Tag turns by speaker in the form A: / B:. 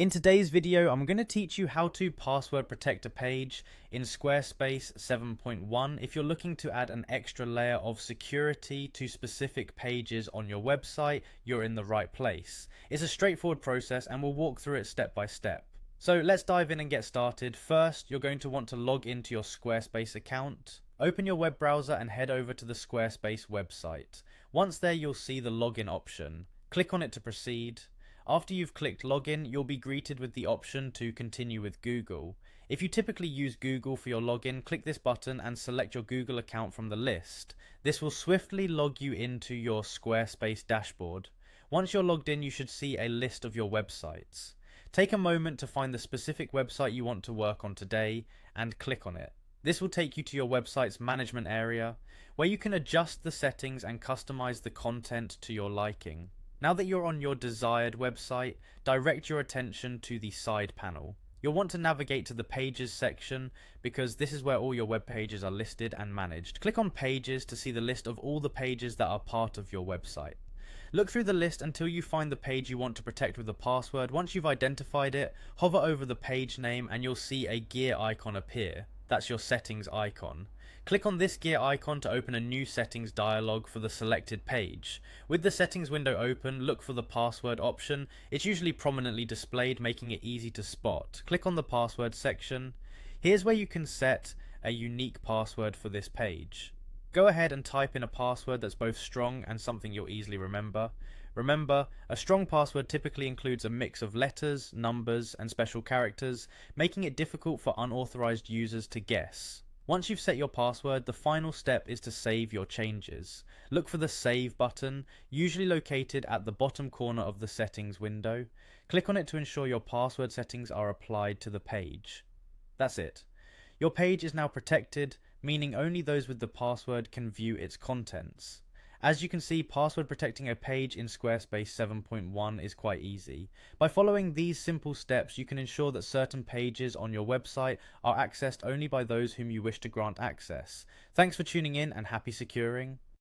A: In today's video, I'm going to teach you how to password protect a page in Squarespace 7.1 if you're looking to add an extra layer of security to specific pages on your website. You're in the right place. It's a straightforward process and we'll walk through it step by step. So let's dive in and get started. First, you're going to want to log into your Squarespace account. Open your web browser and head over to the Squarespace website. Once there, you'll see the login option. Click on it to proceed. After you've clicked login, you'll be greeted with the option to continue with Google. If you typically use Google for your login, click this button and select your Google account from the list. This will swiftly log you into your Squarespace dashboard. Once you're logged in, you should see a list of your websites. Take a moment to find the specific website you want to work on today and click on it. This will take you to your website's management area, where you can adjust the settings and customize the content to your liking. Now that you're on your desired website, direct your attention to the side panel. You'll want to navigate to the Pages section because this is where all your web pages are listed and managed. Click on Pages to see the list of all the pages that are part of your website. Look through the list until you find the page you want to protect with a password. Once you've identified it, hover over the page name and you'll see a gear icon appear. That's your settings icon. Click on this gear icon to open a new settings dialog for the selected page. With the settings window open, look for the password option. It's usually prominently displayed, making it easy to spot. Click on the password section. Here's where you can set a unique password for this page. Go ahead and type in a password that's both strong and something you'll easily remember. Remember, a strong password typically includes a mix of letters, numbers, and special characters, making it difficult for unauthorized users to guess. Once you've set your password, the final step is to save your changes. Look for the Save button, usually located at the bottom corner of the settings window. Click on it to ensure your password settings are applied to the page. That's it. Your page is now protected, meaning only those with the password can view its contents. As you can see, password protecting a page in Squarespace 7.1 is quite easy. By following these simple steps, you can ensure that certain pages on your website are accessed only by those whom you wish to grant access. Thanks for tuning in and happy securing.